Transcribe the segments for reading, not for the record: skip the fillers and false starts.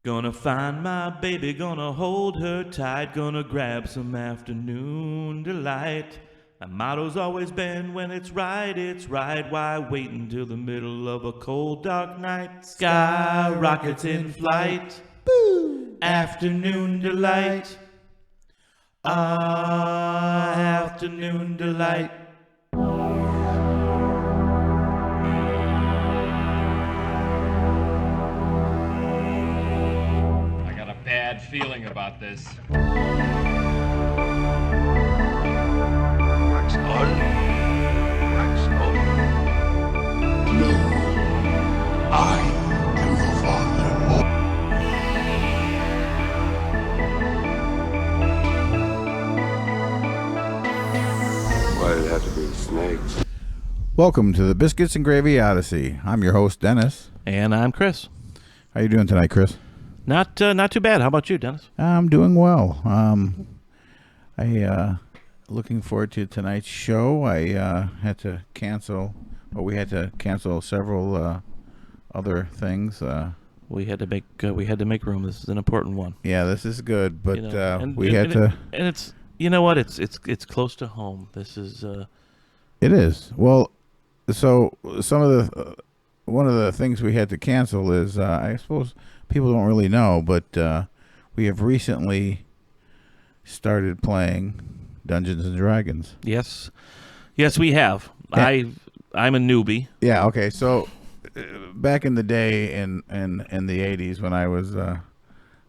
Gonna find my baby, gonna hold her tight, gonna grab some afternoon delight. My motto's always been, when it's right, why wait until the middle of a cold dark night? Sky rockets in flight, boo! Afternoon delight, afternoon delight. Bad feeling about this. Wax on, wax off. No, I am the father. Why did it have to be snakes? Welcome to the Biscuits and Gravy Odyssey. I'm your host, Dennis. And I'm Chris. How you doing tonight, Chris? Not too bad. How about you, Dennis? I'm doing well. Looking forward to tonight's show. I had to cancel, or we had to cancel several other things. We had to make room. This is an important one. Yeah, this is good, but and it's, you know what? It's close to home. This is. It is. Well, so one of the things we had to cancel is I suppose people don't really know, but we have recently started playing Dungeons and Dragons. Yes, we have. Yeah. I'm a newbie. Yeah. Okay. So back in the day, in the 80s, when I was a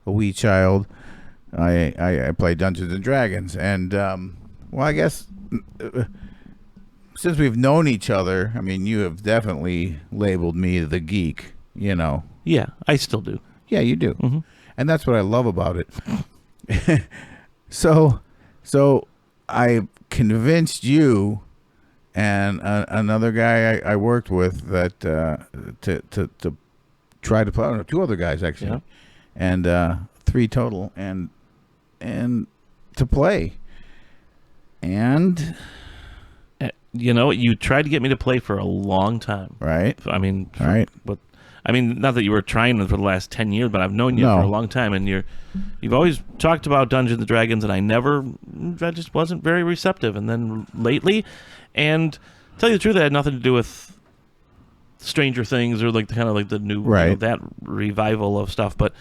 wee child, I played Dungeons and Dragons, and well, I guess since we've known each other, I mean, you have definitely labeled me the geek. You know. Yeah, I still do. Yeah, you do. Mm-hmm. And that's what I love about it. So I convinced you and another guy I worked with that to try to play. I don't know, two other guys actually, yeah. And three total, and to play. And you know, you tried to get me to play for a long time. Right. I mean, right. But I mean, not that you were trying for the last 10 years, but I've known you for a long time, and you've always talked about Dungeons and Dragons, and I just wasn't very receptive. And then lately, and tell you the truth, it had nothing to do with Stranger Things or like the new that revival of stuff. But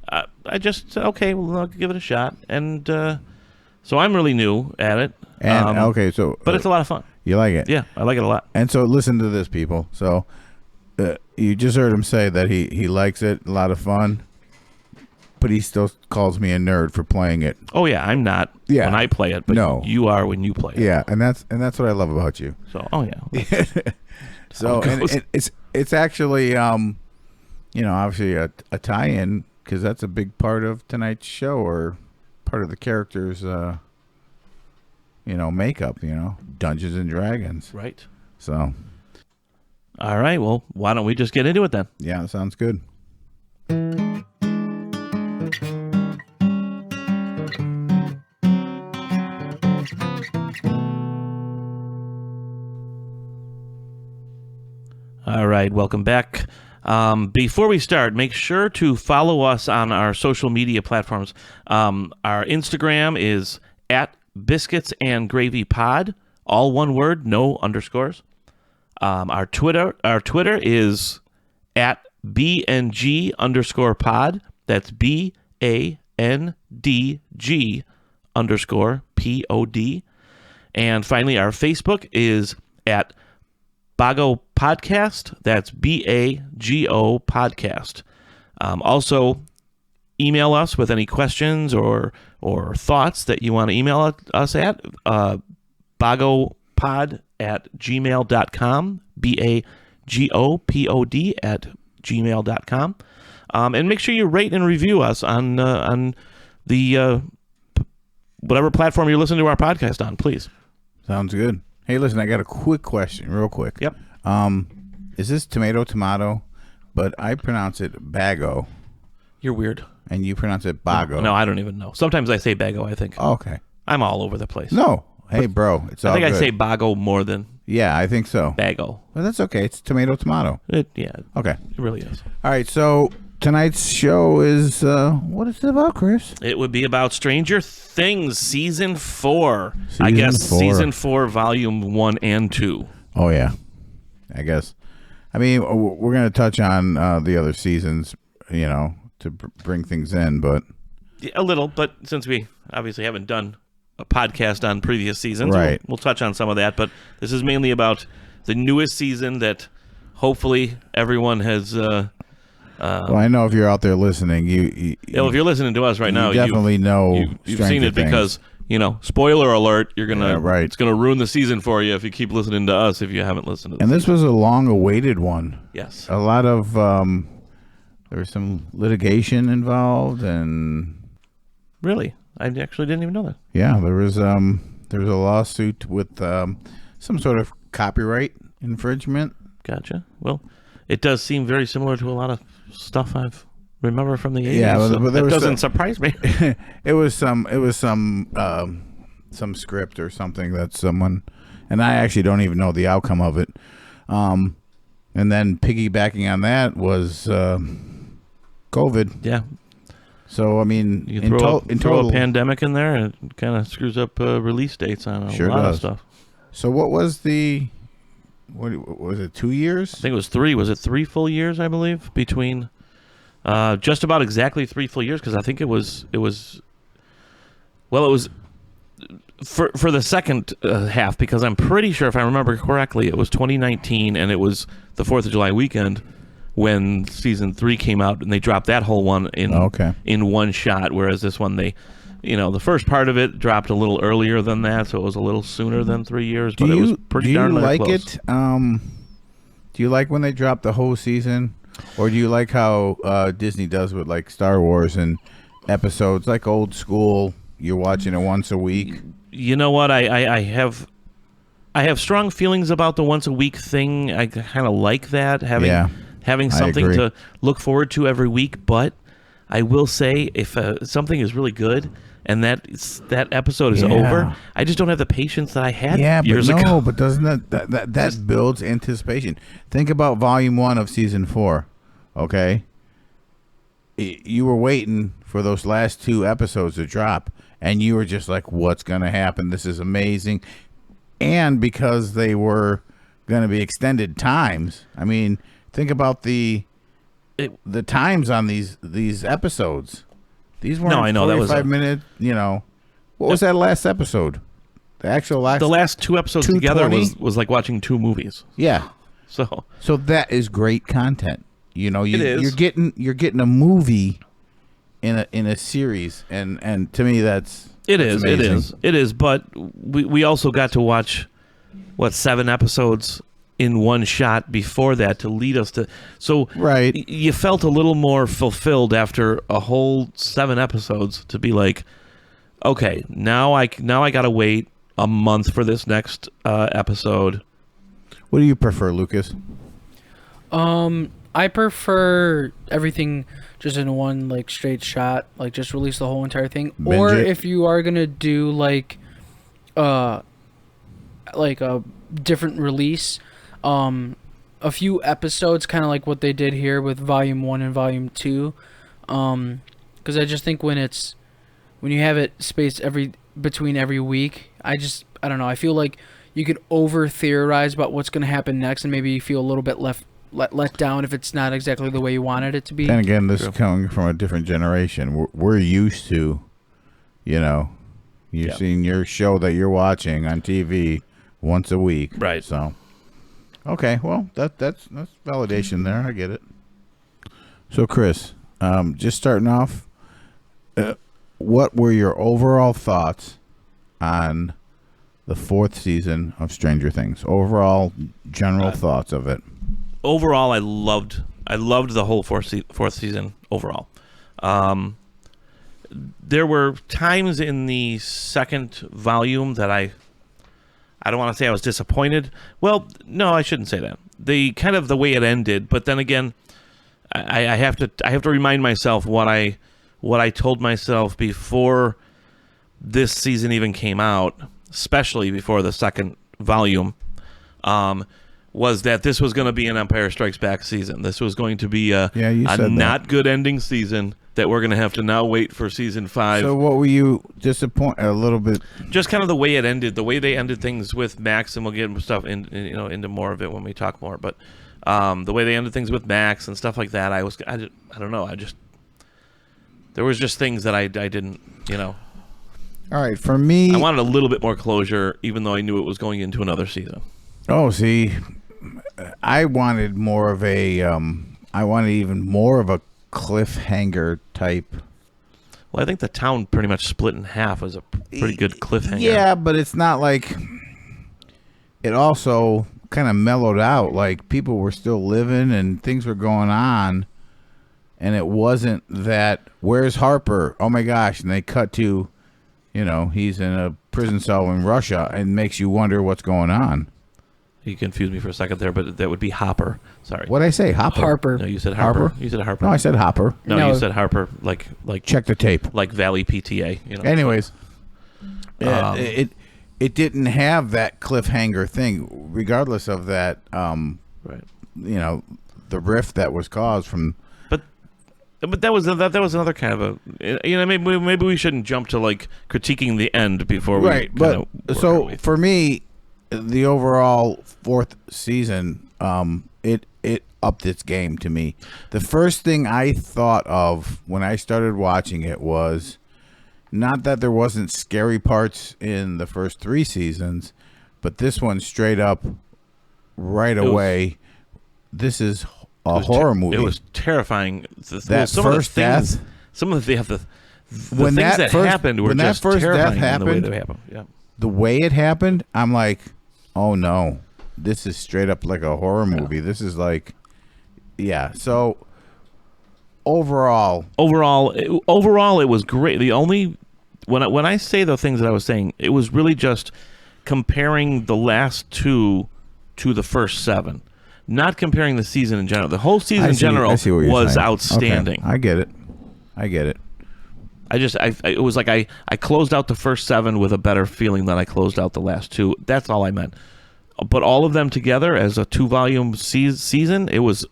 I just said, okay, well, I'll give it a shot, and so I'm really new at it. And okay, so but it's a lot of fun. You like it? Yeah, I like it a lot. And so listen to this, people. So you just heard him say that he likes it, a lot of fun, but he still calls me a nerd for playing it. Oh yeah, I'm not when I play it, but no. You are when you play it. Yeah, and that's what I love about you. So yeah. So and it's actually obviously a tie-in, because that's a big part of tonight's show, or part of the characters' makeup, Dungeons and Dragons. Right. So. All right, well, why don't we just get into it then? Yeah, sounds good. All right, welcome back. Before we start, make sure to follow us on our social media platforms. Our Instagram is at Biscuits and Gravy Pod, all one word, no underscores. Our Twitter is at BNG_pod. That's BANDG_POD. And finally, our Facebook is at Bago Podcast. That's BAGO Podcast. Also, email us with any questions or thoughts that you want to email us at bagopod@gmail.com, BAGOPOD@gmail.com. And make sure you rate and review us on the whatever platform you're listening to our podcast on, please. Sounds good. Hey, listen, I got a quick question, real quick. Yep. Is this tomato? But I pronounce it bago. You're weird. And you pronounce it bago. No, I don't even know. Sometimes I say bago, I think. Oh, okay. I'm all over the place. No. Hey, bro, it's all good. I think I say bago more than Yeah, I think so. bago. Well, that's okay. It's tomato. Yeah, Okay. it really is. All right, so tonight's show is what is it about, Chris? It would be about Stranger Things Season 4. Season 4, Volume 1 and 2. Oh, yeah. I guess. I mean, we're going to touch on the other seasons, to bring things in, but... Yeah, a little, but since we obviously haven't done a podcast on previous seasons, right. we'll touch on some of that, but this is mainly about the newest season that hopefully everyone has... well, I know if you're out there listening, if you're listening to us right now, definitely you've seen it because, spoiler alert, you're gonna right. It's gonna ruin the season for you if you keep listening to us if you haven't listened to this. And this was a long-awaited one. Yes, a lot of there was some litigation involved, and really, I actually didn't even know that. Yeah, there was a lawsuit with some sort of copyright infringement. Gotcha. Well, it does seem very similar to a lot of stuff I've remember from the 80s. Yeah, but that doesn't surprise me. It was some script or something that someone, and I actually don't even know the outcome of it. And then piggybacking on that was COVID. Yeah. So I mean, you throw a pandemic in there, and it kind of screws up release dates on a lot of stuff. So what was what was it? 2 years? I think it was 3. Was it 3 full years? I believe between just about exactly 3 full years, because I think it was for the second half, because I'm pretty sure if I remember correctly, it was 2019, and it was the 4th of July weekend when season 3 came out, and they dropped that whole one in one shot. Whereas this one, they, the first part of it dropped a little earlier than that, so it was a little sooner than 3 years. But it was pretty darn close. Do you like it? Do you like when they drop the whole season, or do you like how Disney does with like Star Wars and episodes, like old school? You're watching it once a week. You know what? I have strong feelings about the once a week thing. I kind of like that, having something to look forward to every week. But I will say, if something is really good and that episode is over, I just don't have the patience that I had years ago. But doesn't that builds anticipation? Think about Volume 1 of Season 4. Okay, you were waiting for those last 2 episodes to drop, and you were just like, "What's going to happen? This is amazing!" And because they were going to be extended times, I mean, think about the times on these episodes. These weren't 45 minute. What was that last episode? The last 2 episodes together was like watching 2 movies. Yeah. So that is great content. It is. You're getting a movie in a series, and to me that's amazing. It is. But we also got to watch 7 episodes in one shot before that to lead us to. So you felt a little more fulfilled after a whole 7 episodes to be like, okay, now I got to wait a month for this next episode. What do you prefer, Lucas? I prefer everything just in one like straight shot, like just release the whole entire thing. Or if you are gonna do like a different release, a few episodes, kind of like what they did here with Volume 1 and Volume 2, because I just think when you have it spaced between every week, I don't know, I feel like you could over theorize about what's going to happen next, and maybe you feel a little bit let down if it's not exactly the way you wanted it to be. And again, this is coming from a different generation. We're used to, you've seen your show that you're watching on TV once a week, right? So, okay, well that's validation there. I get it. So, Chris, just starting off, what were your overall thoughts on the 4th season of Stranger Things? Overall, general thoughts of it. Overall, I loved the whole fourth season. Overall, there were times in the second volume that I don't want to say I was disappointed. Well, no, I shouldn't say that. The way it ended, but then again, I have to remind myself what I told myself before this season even came out, especially before the second volume. was that this was going to be an Empire Strikes Back season. This was going to be a not good ending season that we're going to have to now wait for season 5. So what were you disappointed a little bit? Just kind of the way it ended, the way they ended things with Max, and we'll get into more of it when we talk more. But the way they ended things with Max and stuff like that, I don't know. There was just things that I didn't, All right, for me, I wanted a little bit more closure, even though I knew it was going into another season. Oh, see, I wanted more of a, I wanted even more of a cliffhanger type. Well, I think the town pretty much split in half was a pretty good cliffhanger. Yeah, but it's not like, it also kind of mellowed out. Like, people were still living and things were going on. And it wasn't that, where's Harper? Oh my gosh. And they cut to, he's in a prison cell in Russia, and makes you wonder what's going on. You confused me for a second there, but that would be Hopper. Sorry. What'd I say? Harper. No, you said Harper. Harper? You said Harper. No, I said Hopper. No, you said Harper. Like. Check the tape. Like Valley PTA. Anyways, it didn't have that cliffhanger thing, regardless of that. Right. The rift that was caused from. But that was another kind of a maybe we shouldn't jump to like critiquing the end before we right. But so for me, the overall 4th season, it upped its game to me. The first thing I thought of when I started watching it was not that there wasn't scary parts in the first 3 seasons, but this one straight up right away. This is a horror movie. It was terrifying. That first death. Some of the things that happened were just terrifying in the way they happened. Yeah. The way it happened, I'm like, oh no, this is straight up like a horror movie. Yeah. This is like, yeah. So overall, it was great. The only when I say the things that I was saying, it was really just comparing the last 2 to the first 7. Not comparing the season in general. The whole season in general was outstanding. Okay. I get it. It was like I closed out the first 7 with a better feeling than I closed out the last 2. That's all I meant. But all of them together as a 2-volume season, it was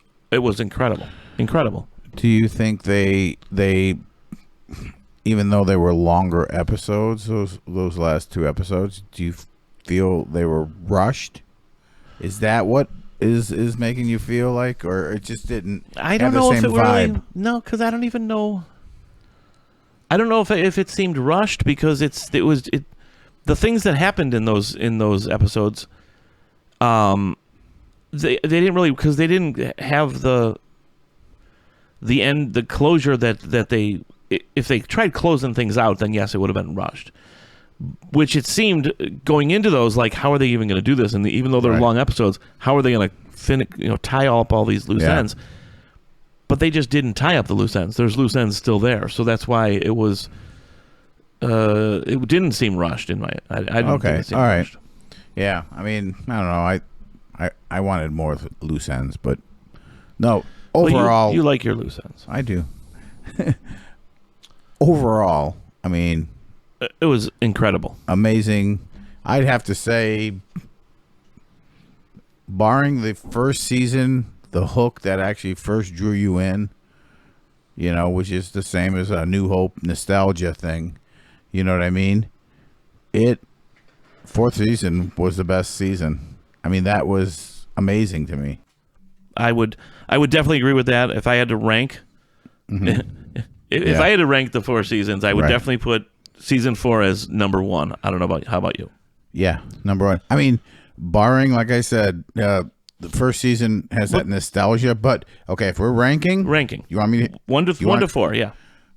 incredible. Incredible. Do you think they even though they were longer episodes, those last 2 episodes, do you feel they were rushed? Is that what is making you feel like, or it just didn't have the same vibe? No, because I don't even know. I don't know if it seemed rushed, because it was the things that happened in those episodes. They didn't really, because they didn't have the end, the closure that they. If they tried closing things out, then yes, it would have been rushed. Which it seemed going into those, like, how are they even going to do this? And even though they're long episodes, how are they going to tie up all these loose ends? But they just didn't tie up the loose ends. There's loose ends still there, so that's why it was. It didn't seem rushed in my. I didn't think it seemed rushed. Yeah, I mean, I don't know. I wanted more loose ends, but no. Overall, you like your loose ends. I do. Overall, I mean. It was incredible. Amazing. I'd have to say, barring the first season, the hook that actually first drew you in, which is the same as a New Hope nostalgia thing, you know what I mean? 4th season was the best season. I mean, that was amazing to me. I would definitely agree with that. If I had to rank, if I had to rank the 4 seasons, I would definitely put season 4 as number 1. I don't know how about you? Yeah, number 1. I mean, barring, like I said, the first season has that nostalgia. But okay, if we're ranking, you want me to 1 to 4? Yeah.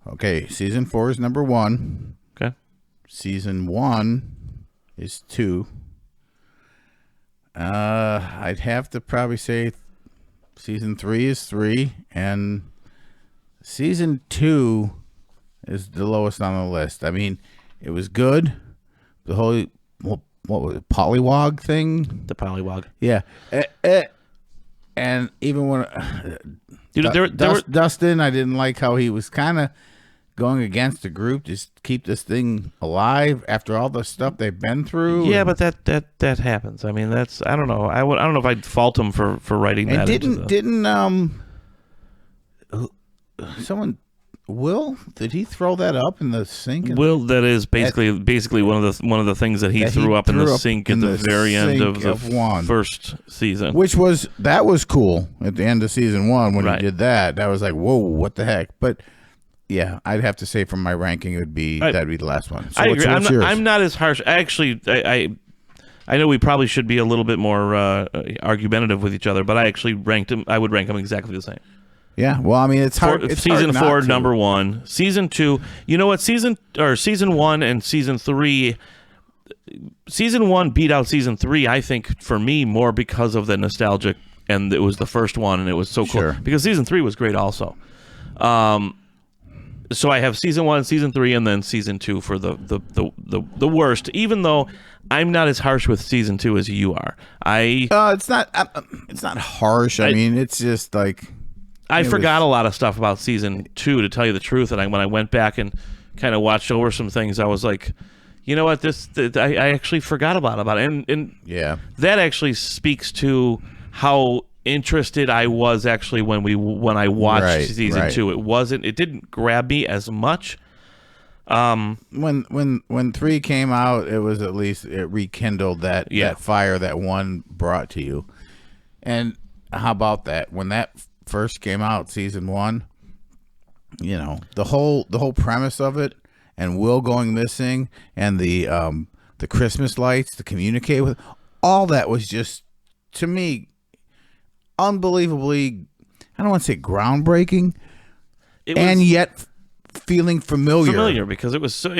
Okay, season 4 is number 1. Okay. Season 1 is 2. I'd have to probably say season 3 is 3, and season 2 is the lowest on the list. I mean, it was good. The whole, what was it, Pollywog thing? The Pollywog. Yeah. And even when Dustin, I didn't like how he was kind of going against a group just keep this thing alive after all the stuff they've been through. Yeah, but that happens. I mean, I don't know. I don't know if I'd fault them for writing and that. Didn't someone did he throw that up in the sink? Will, that is basically one of the things that he threw up in the sink at the very end of the first season, which was cool at the end of season 1 when he did that. That was like, whoa, what the heck? But yeah, I'd have to say from my ranking, that'd be the last one. So I agree. yours? I'm not as harsh. Actually, I know we probably should be a little bit more argumentative with each other, but I actually I would rank them exactly the same. Yeah, well, I mean, it's hard. Season 4, number 1. Season 2, you know what? Season 1 and season 3. Season 1 beat out season 3. I think for me more because of the nostalgic, and it was the first one, and it was so cool. Sure. Because season 3 was great also. So I have season 1, season 3, and then season 2 for the worst. Even though I'm not as harsh with season 2 as you are. It's not harsh. I mean, it's just like. I forgot a lot of stuff about season 2, to tell you the truth. And when I went back and kind of watched over some things, I was like, you know what? I actually forgot about it. And yeah, that actually speaks to how interested I was actually when I watched season 2. It didn't grab me as much. When 3 came out, it was at least it rekindled that fire that 1 brought to you. And how about that? When that first came out, season 1, you know, the whole premise of it, and Will going missing, and the Christmas lights to communicate with, all that was just, to me, unbelievably, I don't want to say groundbreaking, yet feeling familiar because it was so,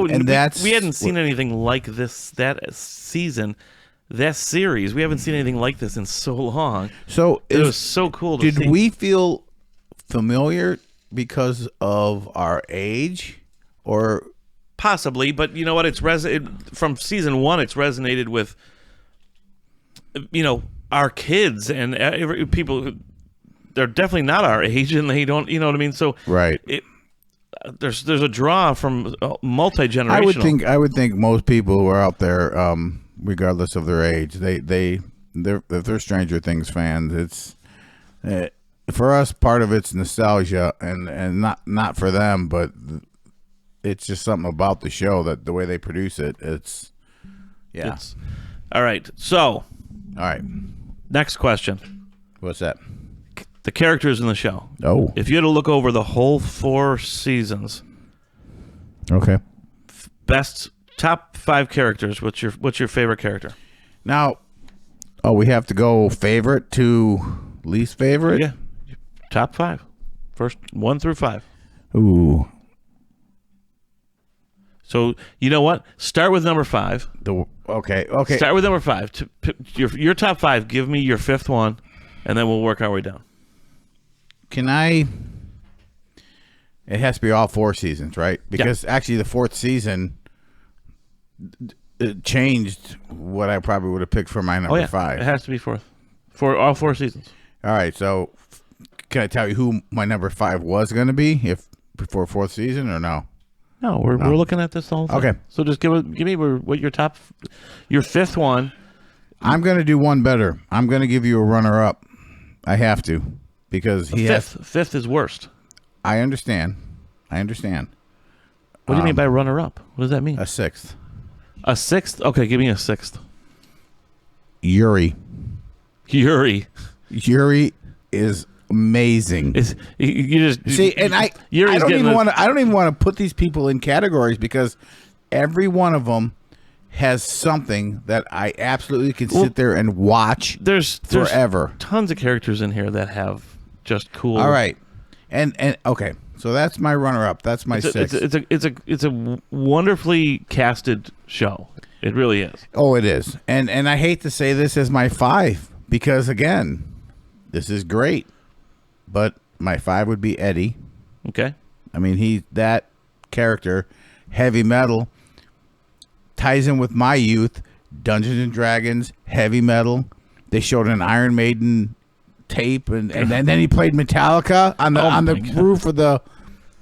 and we hadn't seen anything like this that season. That series, we haven't seen anything like this in so long. So it was so cool to see. Did we feel familiar because of our age, or possibly? But you know what? From season 1. It's resonated with, you know, our kids and people who they're definitely not our age, and they don't. You know what I mean? So there's a draw from multi-generational. I would think most people who are out there, regardless of their age, if they're Stranger Things fans, it's for us, part of it's nostalgia, and not for them, but it's just something about the show, that the way they produce it. All right. So, all right. Next question. What's that? The characters in the show. Oh. If you had to look over the whole 4 seasons. Okay. Best top 5 characters. What's your favorite character? Now, we have to go favorite to least favorite? Yeah. Top 5. First 1 through 5. Ooh. So, you know what? Start with number 5. Okay. Start with number 5. Your top 5, give me your 5th one, and then we'll work our way down. It has to be all 4 seasons, right? Because actually the 4th season, it changed what I probably would have picked for my number 5. It has to be 4th. For all 4 seasons. All right, so can I tell you who my number 5 was going to be before 4th season, or no? No, we're looking at this whole thing. Okay. So just give me what your 5th one. I'm going to do one better. I'm going to give you a runner-up. I have to, because fifth is worst. I understand. What do you mean by runner-up? What does that mean? A 6th. A 6th? Okay, give me a 6th. Yuri is amazing. You just see, and I don't even want to put these people in categories, because every one of them has something that I absolutely can sit there and watch forever. There's tons of characters in here that have just cool. All right, and okay, so that's my runner-up. That's my 6th. It's a wonderfully casted show. It really is. Oh, it is. And I hate to say this as my 5, because again, this is great, but my 5 would be Eddie. Okay. I mean, that character, heavy metal, ties in with my youth, Dungeons and Dragons, heavy metal. They showed an Iron Maiden tape, and then he played Metallica on the roof of the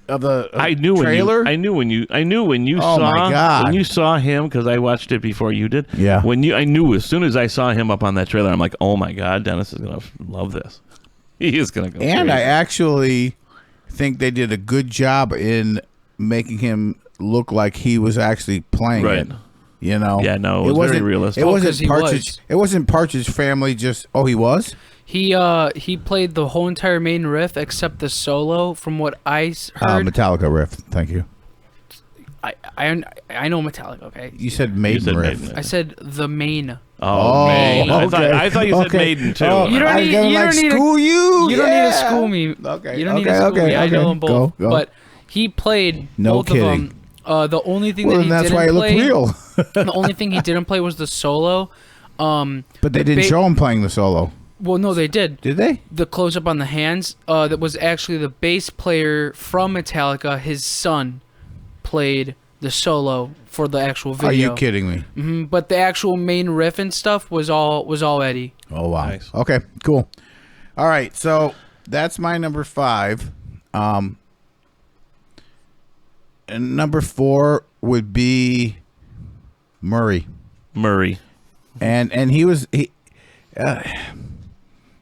I knew trailer? I knew when you Oh, saw my God. when you saw him, because I watched it before you did. Yeah. I knew as soon as I saw him up on that trailer, I'm like, oh my God, Dennis is gonna love this. He is gonna go. And crazy. I actually think they did a good job in making him look like he was actually playing Right. it. You know? Yeah, no, it was very realistic. It Oh, wasn't 'cause he Partridge. was. It wasn't Partridge Family. Just he was. He played the whole entire main riff except the solo. From what I heard, Metallica riff. Thank you. I know Metallica. Okay, You said Maiden said riff. Maiden. I said the main. Oh, man. okay. I thought you said Okay. Maiden too. Oh, You don't I was need- gonna, you like, don't need to- school you. You don't need to Yeah. school me. Okay. You don't need to school me. I know them both. Go. But he played No both kidding. of them. The only thing Well, that then he that's didn't why it looked play, real. the only thing he didn't play was the solo. But they didn't show him playing the solo, Well, no, they did. did they? The close up on the hands. That was actually the bass player from Metallica. His son played the solo for the actual video. Are you kidding me? But the actual main riff and stuff was all Eddie. Oh wow. Nice. Okay, cool. All right, so that's my number 5. And number 4 would be Murray. And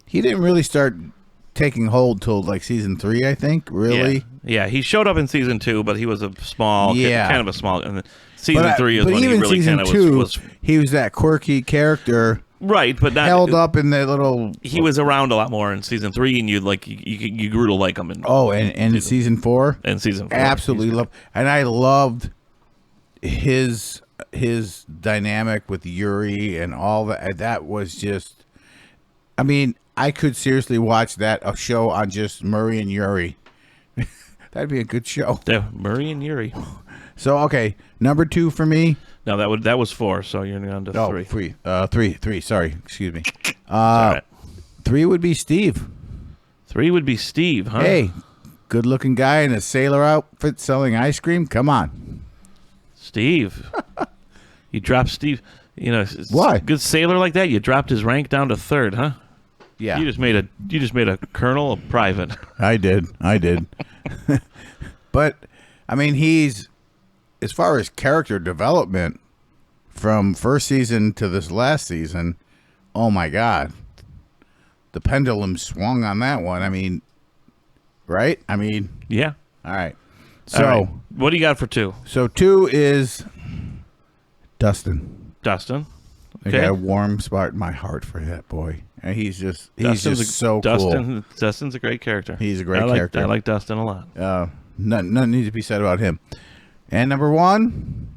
he didn't really start taking hold till like season 3, I think. Really. Yeah, he showed up in season 2, but he was a small, kind of a small. And then season 3 is but when he even really season kind of 2, was he was that quirky character right, but not held up in the little. He was around a lot more in season 3, and you grew to like him. And season 4. And season 4, Absolutely love, and I loved his dynamic with Yuri and all that. That was just, I mean, I could seriously watch a show on just Murray and Yuri. That'd be a good show. Yeah, Murray and Yuri. So okay, number 2 for me. No, that was 4. So you're on to 3. Three. Sorry, excuse me. All right. 3 would be Steve. 3 would be Steve, huh? Hey, good-looking guy in a sailor outfit selling ice cream. Come on, Steve. You dropped Steve. You know, Why? Good sailor like that. You dropped his rank down to 3rd, huh? yeah, You just made a colonel a private. I did. But I mean, he's, as far as character development from first season to this last season, oh my God, the pendulum swung on that one. I mean, right? I mean, Yeah. all right. So, All right. What do you got for 2? so 2 is Dustin. Dustin. I Okay. got a warm spot in my heart for that boy, and he's just so cool. Dustin's a great character. He's a great I character. I like Dustin a lot. Nothing needs to be said about him. And number 1,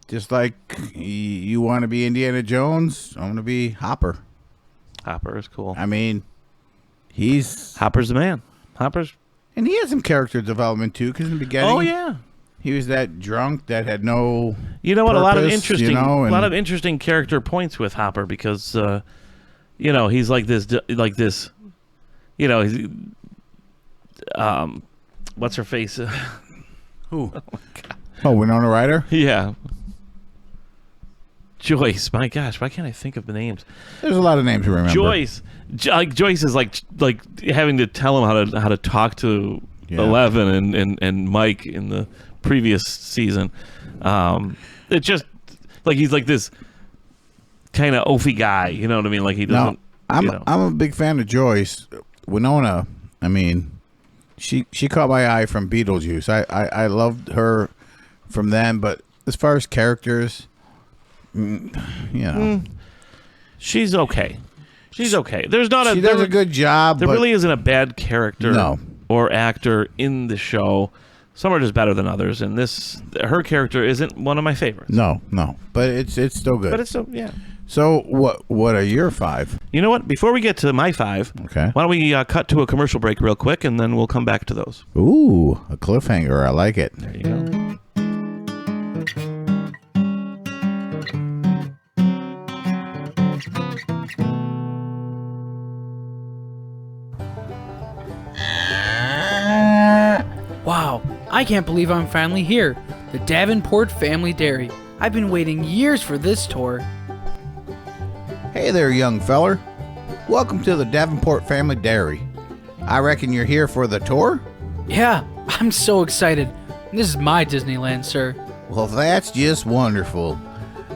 just like you want to be Indiana Jones, I'm going to be Hopper. Hopper is cool. I mean, Hopper's the man. and he has some character development too, because in the beginning, Oh yeah. he was that drunk that had no. You know what? A lot of purpose, interesting, you know, a lot and- of interesting character points with Hopper because, he's like this, he's, what's her face? Who? Oh, Winona Ryder. Yeah. Joyce. My gosh, why can't I think of the names? There's a lot of names to remember. Joyce. Joyce is like having to tell him how to talk to Yeah. 11 and Mike in the previous season. It's just like he's like this kind of oafy guy. You know what I mean? Like he doesn't. No, I'm a big fan of Joyce. Winona, I mean, she caught my eye from Beetlejuice. I loved her from then, but as far as characters, She's okay. She's okay. There's not she does a good job. There but really isn't a bad character No. or actor in the show. Some are just better than others, and her character isn't one of my favorites. No, but it's still good. But it's still, yeah. So what are your 5? You know what? Before we get to my 5, Okay. why don't we cut to a commercial break real quick, and then we'll come back to those. Ooh, a cliffhanger. I like it. There you go. Wow, I can't believe I'm finally here. The Davenport Family Dairy. I've been waiting years for this tour. Hey there, young feller. Welcome to the Davenport Family Dairy. I reckon you're here for the tour? Yeah, I'm so excited. This is my Disneyland, sir. Well, that's just wonderful.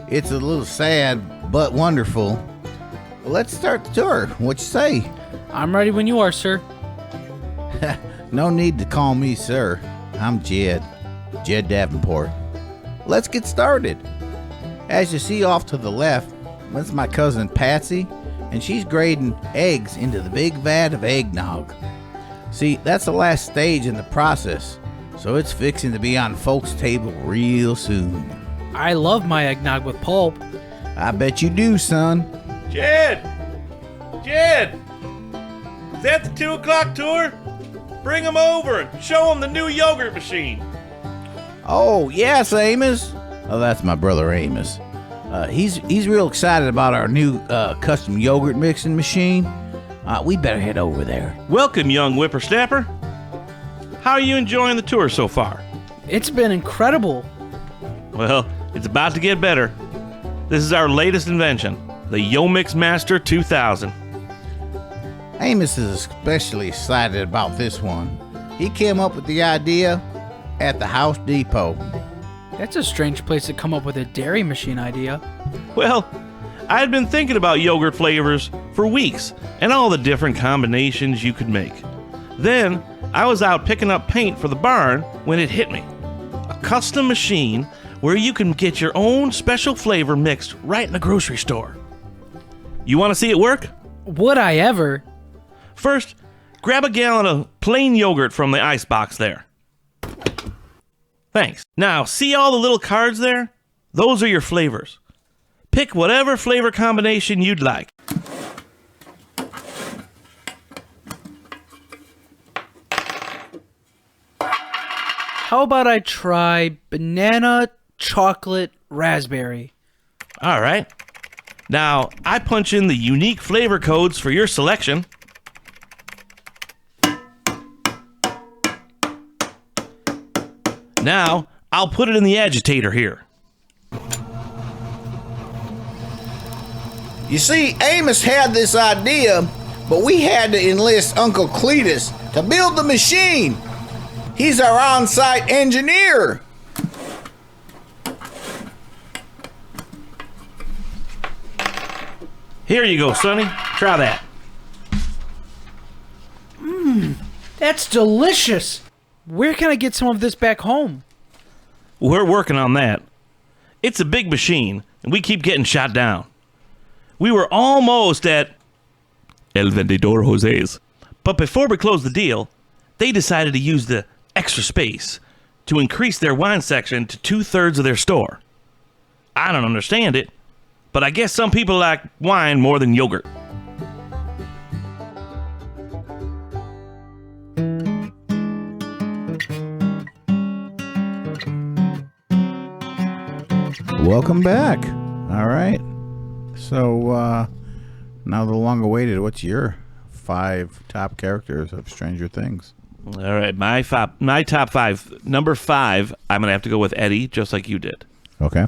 It's a little sad, but wonderful. Well, let's start the tour. What you say? I'm ready when you are, sir. No need to call me sir. I'm Jed Davenport. Let's get started. As you see off to the left, that's my cousin Patsy, and she's grading eggs into the big vat of eggnog. See, that's the last stage in the process, so it's fixing to be on folks' table real soon. I love my eggnog with pulp. I bet you do, son. Jed! Is that the 2 o'clock tour? Bring him over and show him the new yogurt machine. Oh, yes, Amos. Oh, that's my brother Amos. He's real excited about our new custom yogurt mixing machine. We better head over there. Welcome, young whippersnapper. How are you enjoying the tour so far? It's been incredible. Well, it's about to get better. This is our latest invention, the Yomix Master 2000. Amos is especially excited about this one. He came up with the idea at the House Depot. That's a strange place to come up with a dairy machine idea. Well, I had been thinking about yogurt flavors for weeks and all the different combinations you could make. Then, I was out picking up paint for the barn when it hit me. A custom machine where you can get your own special flavor mixed right in the grocery store. You want to see it work? Would I ever? First, grab a gallon of plain yogurt from the ice box there. Thanks. Now, see all the little cards there? Those are your flavors. Pick whatever flavor combination you'd like. How about I try banana, chocolate, raspberry? All right. Now, I punch in the unique flavor codes for your selection. Now, I'll put it in the agitator here. You see, Amos had this idea, but we had to enlist Uncle Cletus to build the machine. He's our on-site engineer. Here you go, Sonny. Try that. That's delicious. Where can I get some of this back home? We're working on that. It's a big machine, and we keep getting shot down. We were almost at El Vendedor Jose's. But before we closed the deal, they decided to use the extra space to increase their wine section to 2/3 of their store. I don't understand it, but I guess some people like wine more than yogurt. Welcome back. All right. So, now the long awaited, what's your 5 top characters of Stranger Things? All right, my top 5. Number 5, I'm gonna have to go with Eddie, just like you did. Okay.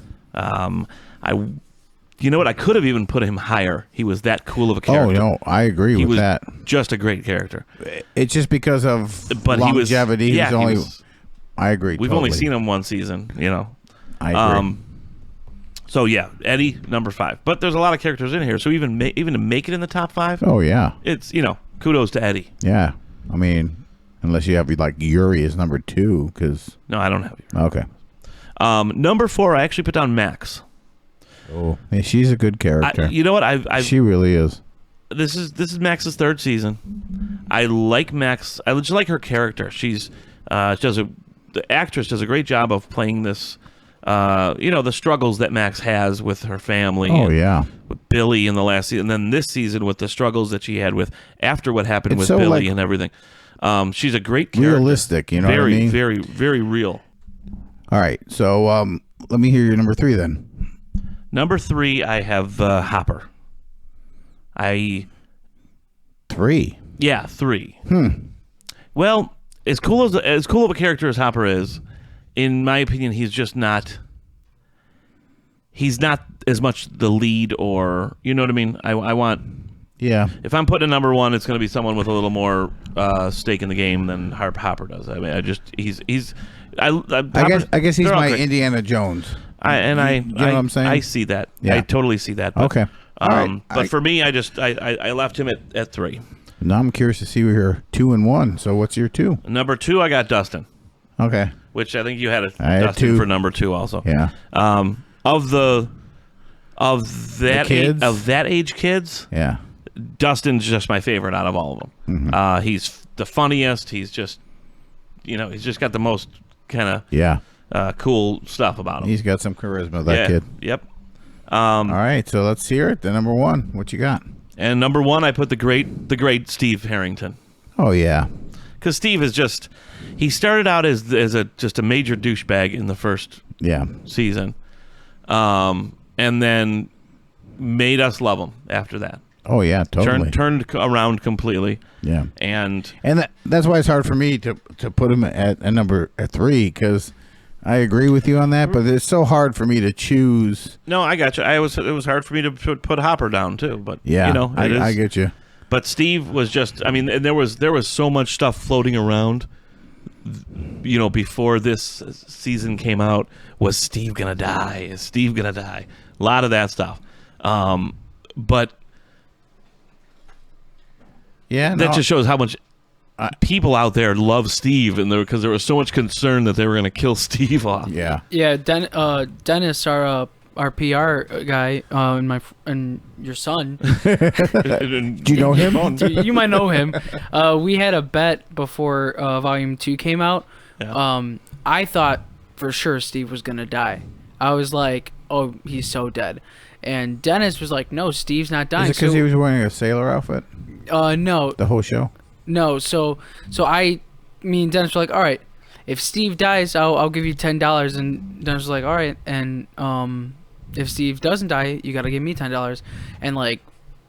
You know what? I could have even put him higher. He was that cool of a character. Oh no, I agree with that. Just a great character. It's just because of But longevity. he I agree. We've only seen him one season, you know. I agree. So yeah, Eddie, number 5. But there's a lot of characters in here, so even to make it in the top 5, oh yeah, it's kudos to Eddie. Yeah, I mean, unless you have like Yuri as number 2, because No, I don't have Yuri. Okay. Number 4, I actually put down Max. Oh, yeah, she's a good character. You know what? She really is. This is Max's 3rd season. I like Max. I just like her character. The actress does a great job of playing this. The struggles that Max has with her family. Oh, yeah. With Billy in the last season. And then this season with the struggles that she had with after what happened with Billy and everything. She's a great character. Realistic, you know what I mean? Very, very real. All right. So let me hear your number 3 then. Number 3, I have Hopper. 3? Yeah, 3. Well, as cool of a character as Hopper is, in my opinion, he's not as much the lead, or you know what I mean. I want Yeah. If I'm putting a number one, it's going to be someone with a little more stake in the game than Hopper does. I mean, I guess he's my Indiana Jones. You know what I'm saying? I see that. Yeah. I totally see that. But, okay. But for me, I left him at 3. Now I'm curious to see where you're 2 and 1. So what's your 2? Number 2, I got Dustin. Okay. Which I think you had Dustin for number 2 also. Yeah. Of that age kids. Yeah. Dustin's just my favorite out of all of them. Mm-hmm. He's the funniest. He's just, he's just got the most kind of cool stuff about him. He's got some charisma, that kid. Yep. All right, so let's hear it. The number 1, what you got? And number 1, I put the great Steve Harrington. Oh yeah, because Steve is he started out as just a major douchebag in the first season, and then made us love him after that. Oh yeah, totally. Turned around completely. Yeah, and that's why it's hard for me to put him at number 3 because I agree with you on that, but it's so hard for me to choose. No, I got you. It was hard for me to put Hopper down too, but yeah, I get you. But Steve was just. I mean, and there was so much stuff floating around. Before this season came out, was Steve gonna die? Is Steve gonna die? A lot of that stuff. But that just shows how much people out there love Steve, and because there was so much concern that they were going to kill Steve off. Yeah. Yeah. Dennis, our PR guy, and your son. Do you know him? You might know him. We had a bet before Volume 2 came out. Yeah. I thought for sure Steve was gonna die. I was like, "Oh, he's so dead." And Dennis was like, "No, Steve's not dying." Is it because he was wearing a sailor outfit? No. The whole show? No. So me and Dennis were like, "All right, if Steve dies, I'll give you $10." And Dennis was like, "All right." And if Steve doesn't die, you got to give me $10. And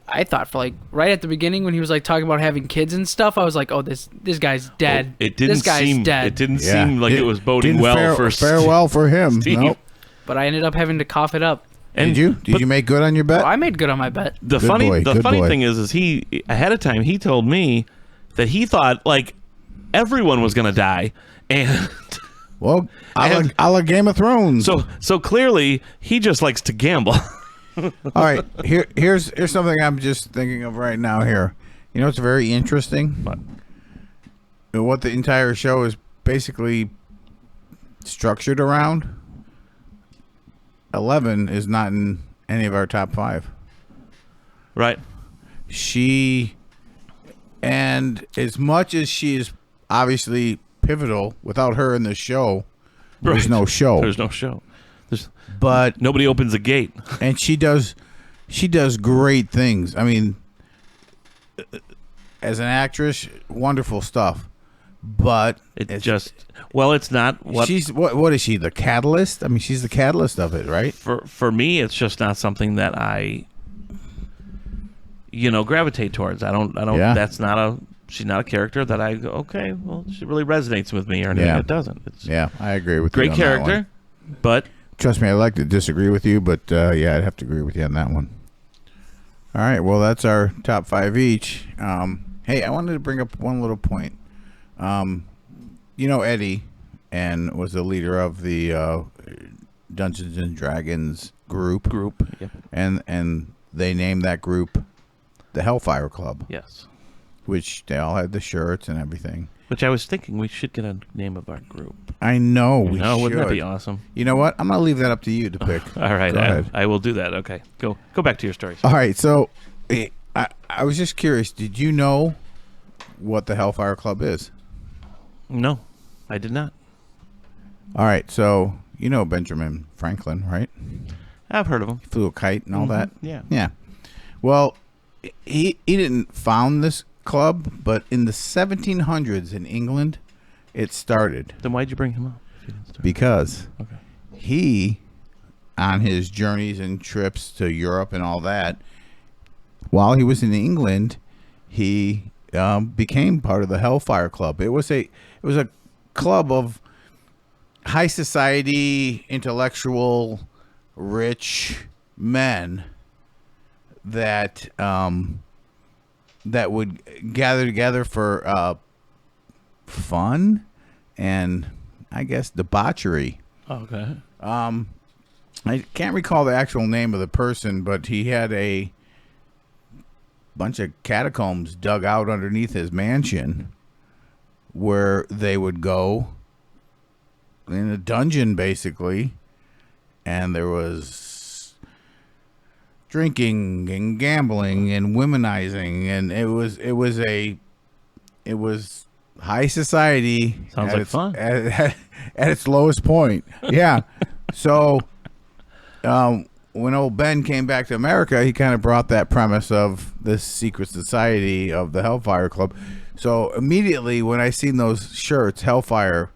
I thought for right at the beginning when he was talking about having kids and stuff, I was like, "Oh, this guy's dead. Well, it didn't this guy's seem dead." It didn't seem like it was boding well for farewell for him. Steve. Nope. But I ended up having to cough it up. And did you make good on your bet? Oh, I made good on my bet. The funny thing is he ahead of time he told me that he thought everyone was gonna die, and well, a la Game of Thrones. So clearly he just likes to gamble. All right, here's something I'm just thinking of right now. Here, it's very interesting. What the entire show is basically structured around. 11 is not in any of our top 5. Right. And as much as she is obviously pivotal, without her in the show, there's no show. There's no show. But nobody opens a gate. And she does great things. I mean, as an actress, wonderful stuff. But it's not what she's. What is she? The catalyst? I mean, she's the catalyst of it, right? For me, it's just not something that I, gravitate towards. I don't. Yeah. She's not a character that I go, okay, well, she really resonates with me or anything. Yeah. It doesn't. I agree with you. Great on character, that one. but trust me, I'd like to disagree with you, but I'd have to agree with you on that one. All right, well, that's our top 5 each. Hey, I wanted to bring up one little point. Eddie was the leader of the Dungeons and Dragons group. Yep. And they named that group the Hellfire Club. Yes. Which they all had the shirts and everything. Which I was thinking we should get a name of our group. I know we should. Wouldn't that be awesome? You know what? I'm going to leave that up to you to pick. All right. Go ahead. I will do that. Okay. Go back to your story. All right. So I was just curious. Did you know what the Hellfire Club is? No, I did not. All right. So Benjamin Franklin, right? I've heard of him. He flew a kite and all that. Yeah. Yeah. Well, he didn't found this club, but in the 1700s in England, it started. Then why'd you bring him up? Because he, on his journeys and trips to Europe and all that, while he was in England, he became part of the Hellfire Club. It was a club of high society, intellectual, rich men that that would gather together for fun and I guess debauchery. Okay. I can't recall the actual name of the person, but he had a bunch of catacombs dug out underneath his mansion where they would go in a dungeon, basically, and there was drinking and gambling and womenizing, and it was high society. Sounds like fun. At its lowest point. Yeah. So when old Ben came back to America, he kind of brought that premise of this secret society of the Hellfire Club. So immediately when I seen those shirts, Hellfire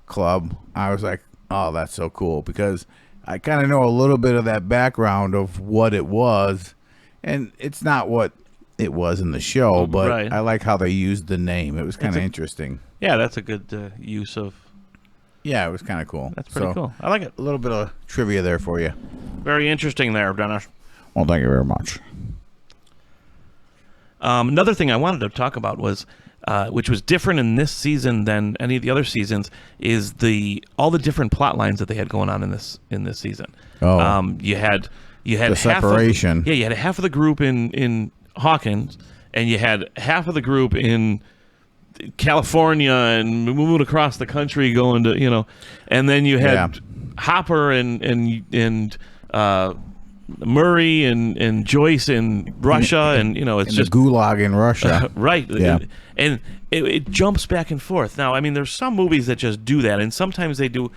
Club, I was like, oh, that's so cool, because I kind of know a little bit of that background of what it was, and it's not what it was in the show, but right. I like how they used the name. It was kind of interesting. Yeah, that's a good use of. Yeah, it was kind of cool. That's pretty cool. I like it. A little bit of trivia there for you. Very interesting there, Dennis. Well, thank you very much. Another thing I wanted to talk about was, which was different in this season than any of the other seasons, is all the different plot lines that they had going on in this season. Oh, you had the half separation. You had half of the group in Hawkins, and you had half of the group in California and moving across the country, going to and then you had Hopper and Murray and Joyce in Russia, and it's just the gulag in Russia, right? Yeah, and it jumps back and forth. Now, I mean, there's some movies that just do that, and sometimes they do.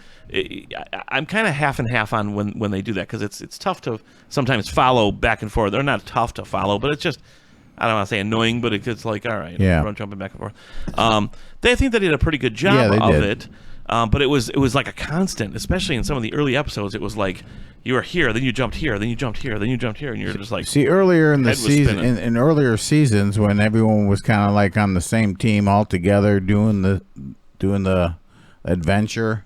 I'm kind of half and half on when they do that, because it's tough to sometimes follow back and forth. They're not tough to follow, but it's just, I don't want to say annoying, but it's like, all right, run jumping back and forth. I think they did a pretty good job of it, but it was like a constant, especially in some of the early episodes. It was like you were here, then you jumped here, then you jumped here, then you jumped here, and you're just like, see, earlier in the season, in earlier seasons, when everyone was kind of like on the same team all together doing the adventure,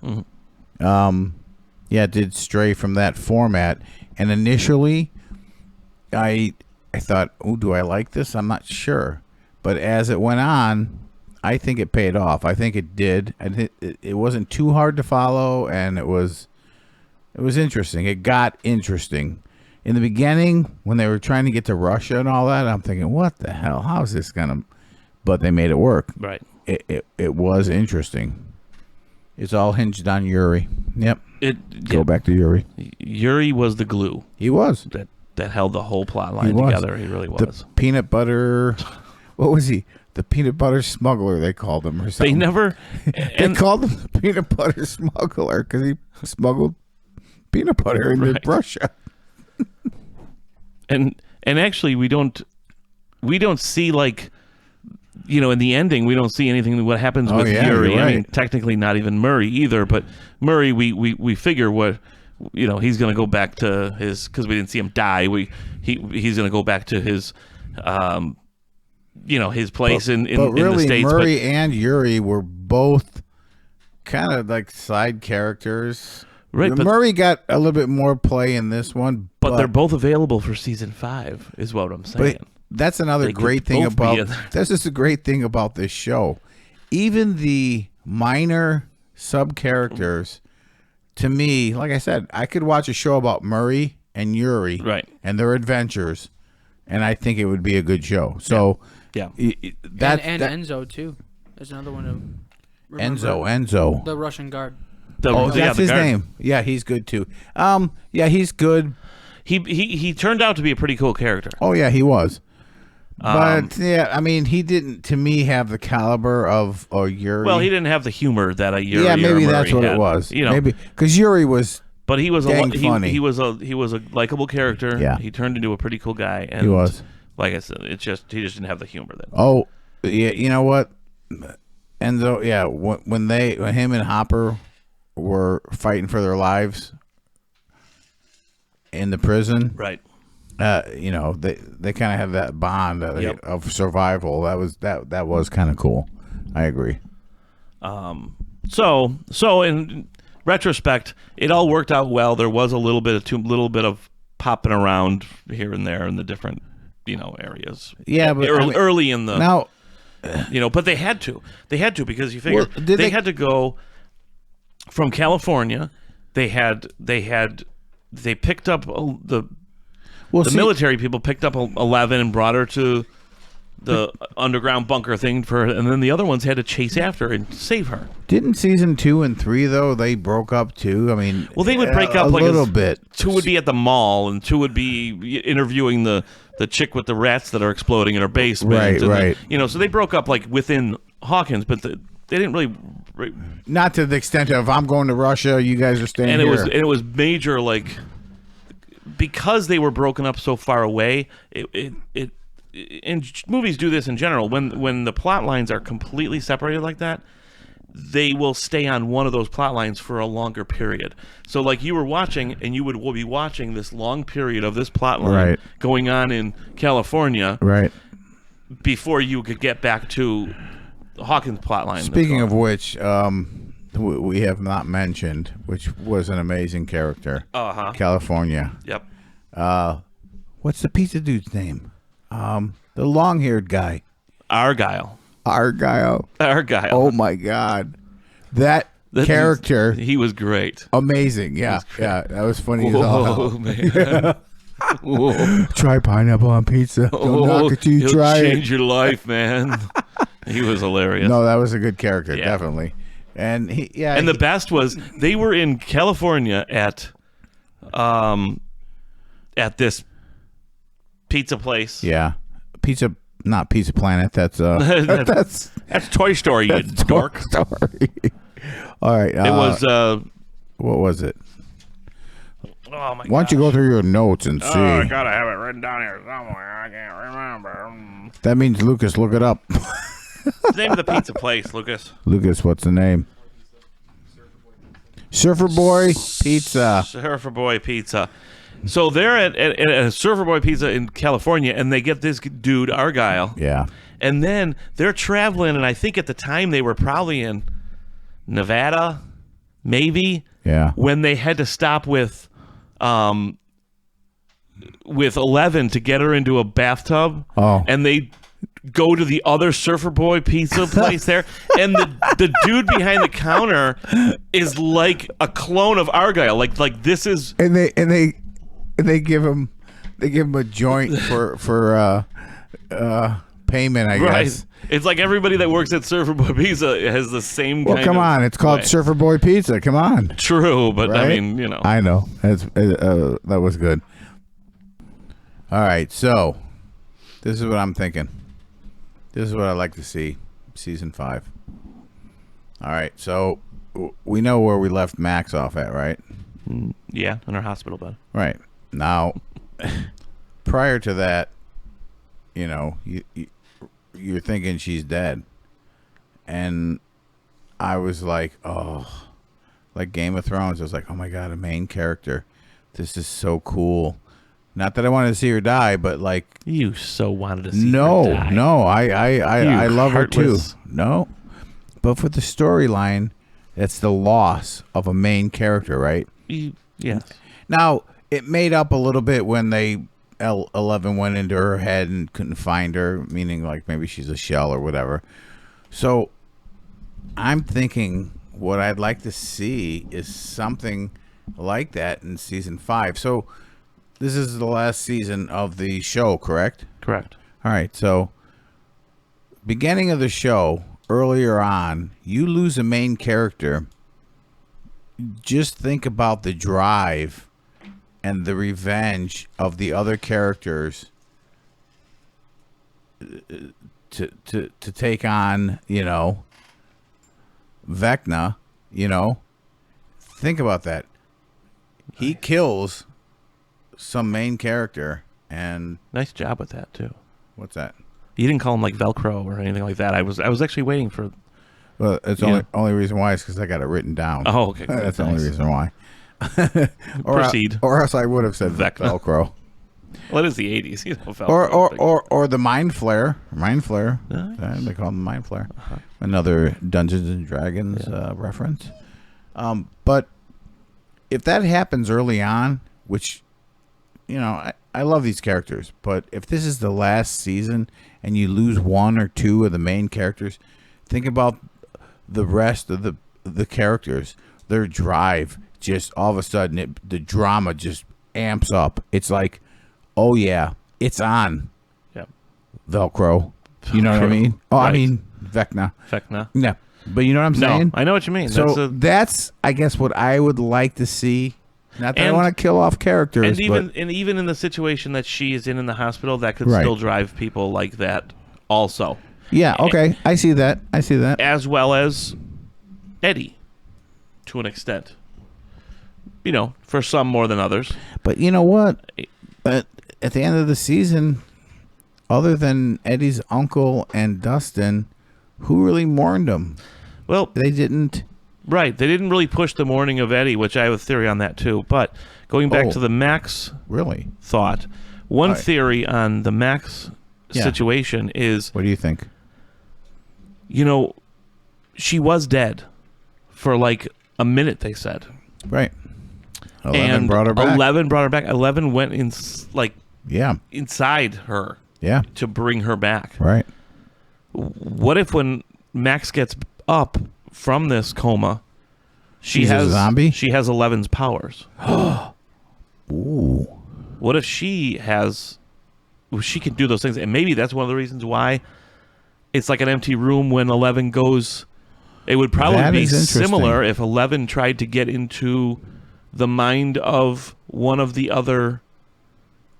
it did stray from that format. And initially, I thought, oh, do I like this? I'm not sure. But as it went on, I think it paid off. I think it did. And it wasn't too hard to follow, and it was interesting. It got interesting. In the beginning, when they were trying to get to Russia and all that, I'm thinking, what the hell? How's this going to... But they made it work. Right. It was interesting. It's all hinged on Yuri. Yep. Go back to Yuri. Yuri was the glue. He was. That held the whole plot line together. He really was. The peanut butter... What was he? The peanut butter smuggler, they called him, or something. They never... They called him the peanut butter smuggler because he smuggled peanut butter into Russia. and actually, we don't see, like... in the ending, we don't see anything. What happens with Yuri? Right. I mean, technically, not even Murray either. But Murray, we figure what, he's going to go back to his, because we didn't see him die. He's going to go back to his, his place in really, the States. Murray and Yuri were both kind of like side characters. Right. Murray got a little bit more play in this one, but they're both available for season 5, is what I'm saying. That's another great thing about that's just a great thing about this show. Even the minor sub characters, to me, like I said, I could watch a show about Murray and Yuri and their adventures, and I think it would be a good show. So and Enzo too. There's another one to remember. Enzo, the Russian guard. That's his name. Yeah, he's good too. He's good. He turned out to be a pretty cool character. Oh yeah, he was. But I mean, he didn't, to me, have the caliber of Yuri. Well, he didn't have the humor that a Yuri. Yeah, maybe that's what had. it was. Maybe because Yuri was. But he was funny. He was a likable character. Yeah. He turned into a pretty cool guy. And he was. Like I said, he just didn't have the humor then. Oh, yeah. You know what? Enzo. Yeah. When him and Hopper were fighting for their lives in the prison. Right. They kind of have that bond of survival. That was kind of cool. I agree. So in retrospect, it all worked out well. There was a little bit of popping around here and there in the different, areas. Yeah, but early in the now, but they had to because you figure they had to go from California. They picked up the military people picked up 11 and brought her to the underground bunker thing and then the other ones had to chase after her and save her. Didn't season 2 and 3 though they broke up too? I mean, well, they would break up a like little bit. 2 would be at the mall and 2 would be interviewing the chick with the rats that are exploding in her basement. Right. So they broke up like within Hawkins, but they didn't really. Not to the extent of I'm going to Russia, you guys are staying here. And it was major, like because they were broken up so far away. It and movies do this in general. When the plot lines are completely separated like that, they will stay on one of those plot lines for a longer period. So like you were watching, and you will be watching this long period of this plot line going on in California, right, before you could get back to Hawkins' plot line. Speaking of which, we have not mentioned, which was an amazing character. California. Yep. What's the pizza dude's name? The long-haired guy. Argyle. Oh my God, that character. He was great. Amazing. Yeah, that was funny as all. Man. Try pineapple on pizza. Don't knock it till you try it. Change your life, man. He was hilarious. No, that was a good character, definitely. And the best was they were in California at this pizza place. Yeah, not Pizza Planet. That's that's Toy Story. You dork. Toy Story. All right. It was what was it? Oh my! Why don't you go through your notes and see? I gotta have it written down here somewhere. I can't remember. That means Lucas, look it up. The name of the pizza place, Lucas. Lucas, what's the name? Surfer Boy Pizza. Surfer Boy Pizza. So they're at a Surfer Boy Pizza in California, and they get this dude, Argyle. Yeah. And then they're traveling, and I think at the time they were probably in Nevada, maybe. Yeah. When they had to stop with 11 to get her into a bathtub. Oh. And they go to the other Surfer Boy Pizza place there, and the dude behind the counter is like a clone of Argyle. Like this is. And they give him a joint for payment, I guess. It's like everybody that works at Surfer Boy Pizza has the same. Well, come on, it's called Surfer Boy Pizza. Come on. True, but right? I mean, I know that was good. All right, so this is what I'm thinking. This is what I'd like to see, season 5. All right, so we know where we left Max off at, right? Yeah, in our hospital bed. Right. Now, prior to that, you're thinking she's dead. And I was like, oh, like Game of Thrones. I was like, oh my God, a main character. This is so cool. Not that I wanted to see her die, but like you so wanted to see her die. No, I love her too. No, but for the storyline, it's the loss of a main character, right? Yes. Now it made up a little bit when 11 went into her head and couldn't find her, meaning like maybe she's a shell or whatever. So I'm thinking what I'd like to see is something like that in season 5. So this is the last season of the show, correct? Correct. All right. So beginning of the show, earlier on, you lose a main character. Just think about the drive and the revenge of the other characters to take on, Vecna, Think about that. He kills some main character, and nice job with that too. What's that? You didn't call him like Velcro or anything like that. I was actually waiting for. Well, it's only reason why is because I got it written down. Oh, okay. That's the only reason why. Proceed. Or else I would have said Velcro. Well, it is the 80s. Velcro, or the Mind Flare. Mind Flare. Nice. They call him Mind Flare. Uh-huh. Another Dungeons and Dragons reference. But if that happens early on, which I love these characters, but if this is the last season and you lose one or two of the main characters, think about the rest of the characters. Their drive just all of a sudden the drama just amps up. It's like, oh yeah, it's on. Yep. Velcro. You know what I mean? Oh, right. I mean Vecna. Yeah. But you know what I'm saying? No, I know what you mean. So that's I guess what I would like to see. Not that I want to kill off characters, and even in the situation that she is in the hospital, that could still drive people like that also. Yeah, okay. I see that. As well as Eddie, to an extent. For some more than others. But you know what? At the end of the season, other than Eddie's uncle and Dustin, who really mourned him? Well, they didn't. Right. They didn't really push the mourning of Eddie, which I have a theory on that too. But going back to the Max thought, one theory on the Max situation is... What do you think? She was dead for like a minute, they said. Right. 11 brought her back. 11 went in, inside her to bring her back. Right. What if when Max gets up from this coma, she's a zombie? She has 11's powers. Ooh. What if she can do those things? And maybe that's one of the reasons why it's like an empty room when 11 goes. It would probably be similar if 11 tried to get into the mind of one of the other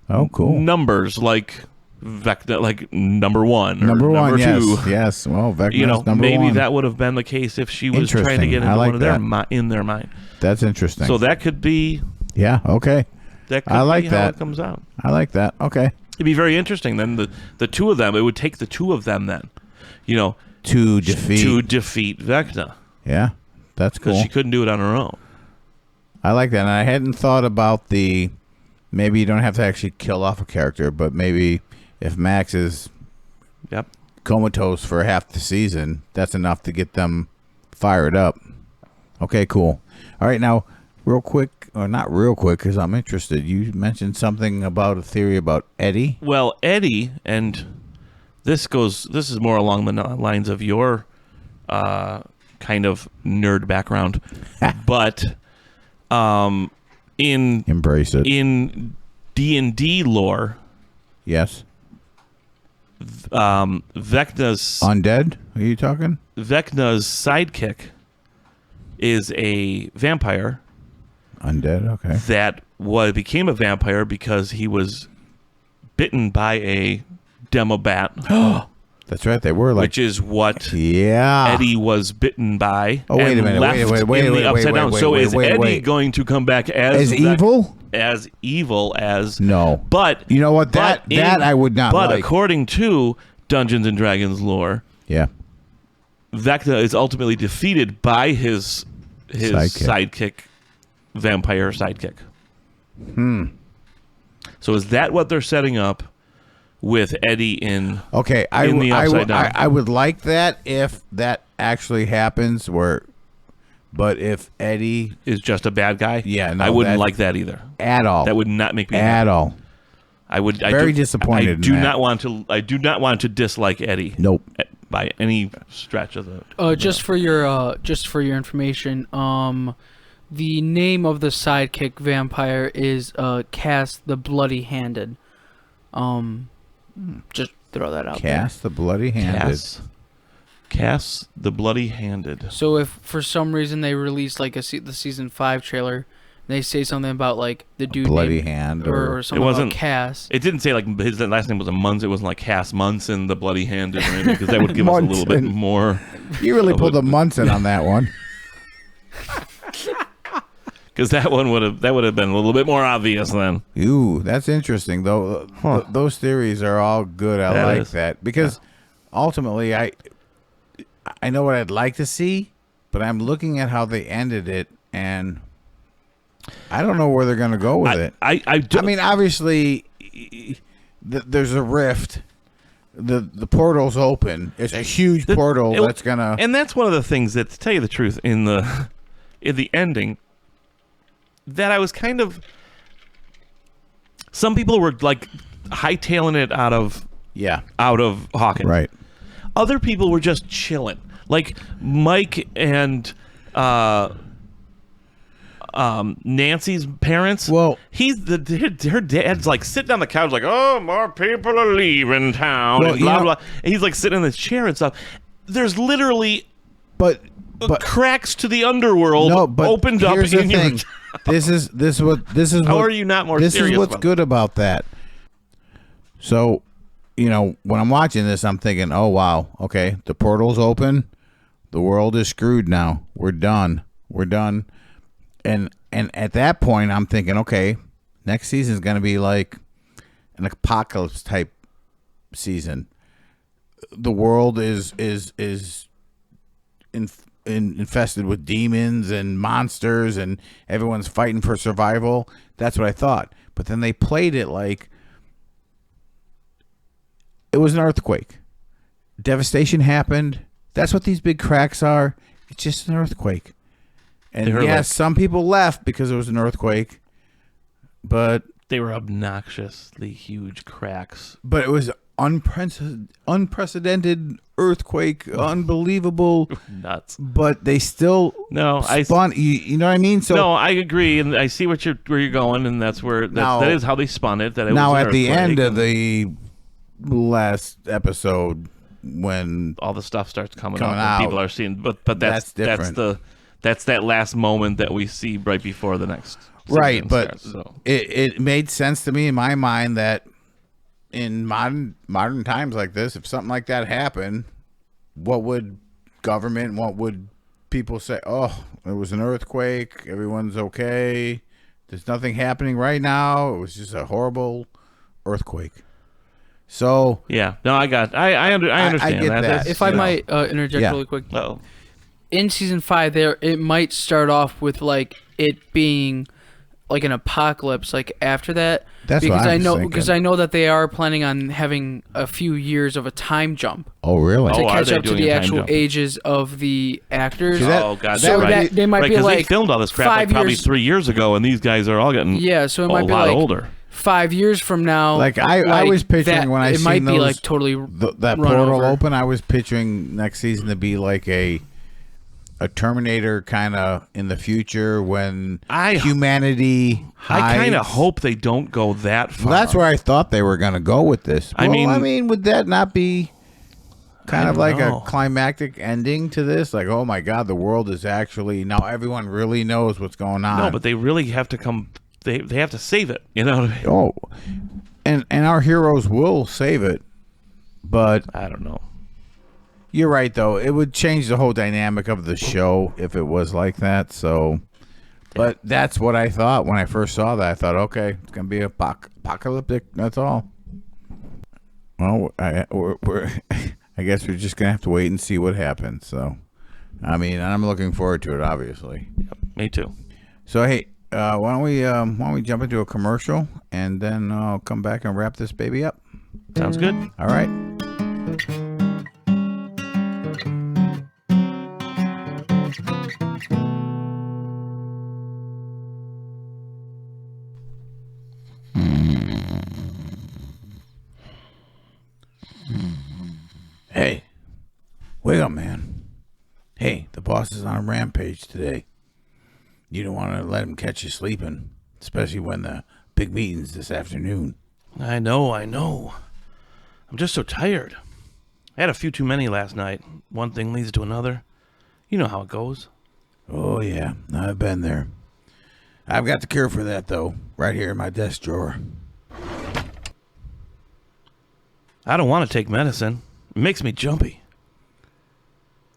numbers, like Vecna, like number 1 or number 2. Yes. Well, Vecna's number maybe 1. That would have been the case if she was trying to get into one of their in their mind. That's interesting. So that could be. Yeah. Okay. That could be how it comes out. I like that. Okay. It'd be very interesting. Then the two of them. It would take the two of them then, to defeat Vecna. Yeah, that's cool. Because she couldn't do it on her own. I like that. And I hadn't thought about maybe you don't have to actually kill off a character, but maybe if Max is comatose for half the season, that's enough to get them fired up. Okay, cool. All right, now, real quick, or not real quick, because I'm interested. You mentioned something about a theory about Eddie. Well, Eddie, and this is more along the lines of your kind of nerd background, but embrace it. In D&D lore, yes. Vecna's undead. Are you talking? Vecna's sidekick is a vampire. Undead. Okay. That became a vampire because he was bitten by a demobat. That's right. They were which is what Eddie was bitten by. Oh, wait a minute. Wait, upside down. So is Eddie going to come back as evil? As evil as no. But you know what? That I would not. But according to Dungeons and Dragons lore, Vecna is ultimately defeated by his sidekick, vampire sidekick. So is that what they're setting up with Eddie in? Okay, I would like that if that actually happens. But if Eddie is just a bad guy, no, I wouldn't like that either at all. That would not make me at all. I would very disappointed. I do not want to dislike Eddie. Nope. By any stretch of the. Just for your information, the name of the sidekick vampire is Cass the Bloody Handed. Just throw that out there. Cass the Bloody Handed. Cass the Bloody Handed. So if for some reason they release like the season 5 trailer, and they say something about like the dude Bloody Hand or something about Cass. It didn't say like his last name was a Munson. It wasn't like Cass Munson the Bloody Handed or anything, because that would give us a little bit more. You really pulled a Munson on that one. Because that would have been a little bit more obvious then. Ooh, that's interesting though. Those theories are all good. I like that because ultimately I know what I'd like to see, but I'm looking at how they ended it, and I don't know where they're going to go with it. I mean, obviously, there's a rift. The portal's open. It's a huge portal that's gonna. And that's one of the things that, to tell you the truth, in the ending, that I was kind of. Some people were like hightailing it out of Hawkins. Right. Other people were just chilling. Like Mike and Nancy's parents. Well, her dad's like sitting on the couch, like, oh, more people are leaving town, well, and blah blah. And he's like sitting in the chair and stuff. There's literally, but cracks to the underworld opened up. Here's the thing. This is what. How are you not more? This serious is what's about good about that. So, when I'm watching this, I'm thinking, oh wow, okay, the portal's open. The world is screwed now. We're done. And at that point, I'm thinking, okay, next season is going to be like an apocalypse type season. The world is infested with demons and monsters, and everyone's fighting for survival. That's what I thought. But then they played it like it was an earthquake. Devastation happened. That's what these big cracks are. It's just an earthquake. And yes, some people left because it was an earthquake, but they were obnoxiously huge cracks. But it was unprecedented earthquake, unbelievable, nuts. But they still spun. You know what I mean? So no, I agree, and I see where you're going, and that is how they spun it. Now at the end of the last episode, when all the stuff starts coming out, and people are seeing, but that's different. That's that last moment that we see right before the next right. But starts, so. it made sense to me in my mind that in modern times like this, if something like that happened, what would government, what would people say? Oh, it was an earthquake. Everyone's okay. There's nothing happening right now. It was just a horrible earthquake. So yeah, no, I understand. I get that. If I might interject really quick. Oh. In season 5, it might start off with like it being like an apocalypse. Like after that, that's because I know that they are planning on having a few years of a time jump. Oh, really? To catch up to the actual ages of the actors. Oh God, so right. They might be like they filmed all this crap like probably 3 years ago, and these guys are all getting so it might be a lot like older. 5 years from now, like I was picturing when I it seen might be those, like totally that portal open. I was picturing next season to be like a Terminator kind of in the future when humanity hides. I kind of hope they don't go that far. Well, that's where I thought they were going to go with this. I mean, would that not be kind of like a climactic ending to this? Like, oh my God, the world is actually now everyone really knows what's going on. No, but they really have to come. They have to save it. You know what I mean? Oh, and our heroes will save it, but I don't know. You're right, though. It would change the whole dynamic of the show if it was like that. So, but that's what I thought when I first saw that. I thought, okay, it's gonna be apocalyptic. That's all. Well, we're I guess we're just gonna have to wait and see what happens. So, I mean, I'm looking forward to it, obviously. Yep, me too. So, hey, why don't we jump into a commercial and then I'll come back and wrap this baby up. Sounds good. All right. Hey, wake up, man. Hey, the boss is on a rampage today. You don't want to let him catch you sleeping, especially when the big meeting's this afternoon. I know. I'm just so tired. I had a few too many last night. One thing leads to another. You know how it goes. Oh, yeah. I've been there. I've got the cure for that, though, right here in my desk drawer. I don't want to take medicine. It makes me jumpy.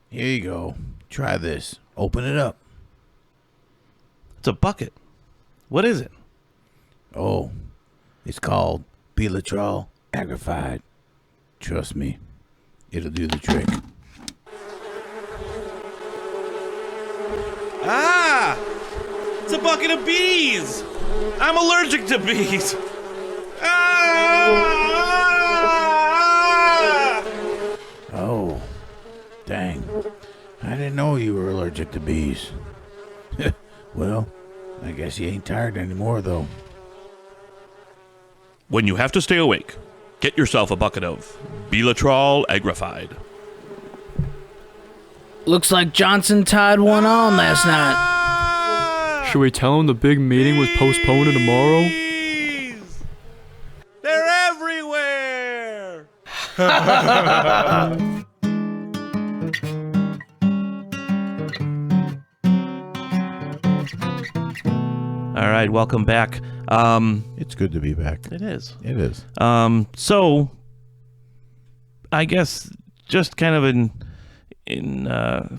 Here you go. Try this. Open it up. It's a bucket. What is it? Oh, it's called Belatrol Agrified. Trust me, it'll do the trick. Ah! It's a bucket of bees! I'm allergic to bees! Ah! Oh, dang. I didn't know you were allergic to bees. Well, I guess you ain't tired anymore, though. When you have to stay awake, get yourself a bucket of Belatrol Agrified. Looks like Johnson tied one on last night. Should we tell him the big meeting was postponed to tomorrow? They're everywhere! All right, welcome back. It's good to be back. It is. It is. So, I guess just kind of in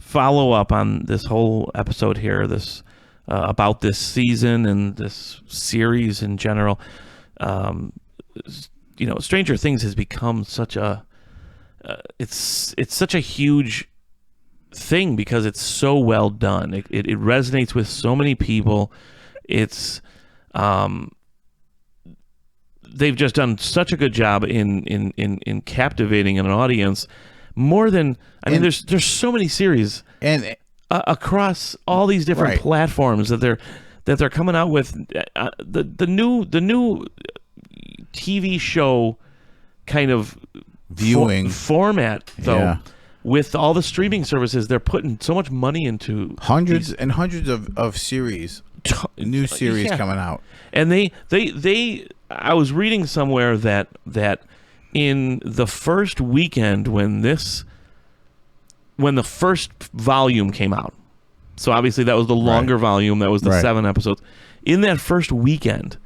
follow up on this whole episode here, this about this season and this series in general. Stranger Things has become such a it's such a huge thing because it's so well done. It resonates with so many people. It's they've just done such a good job in captivating an audience more than there's so many series and across all these different platforms that they're coming out with. The new TV show kind of viewing format though. Yeah. With all the streaming services, they're putting so much money into hundreds and hundreds of series, new series coming out. And I was reading somewhere that in the first weekend when the first volume came out, so obviously that was the longer volume, that was the 7 episodes. In that first weekend,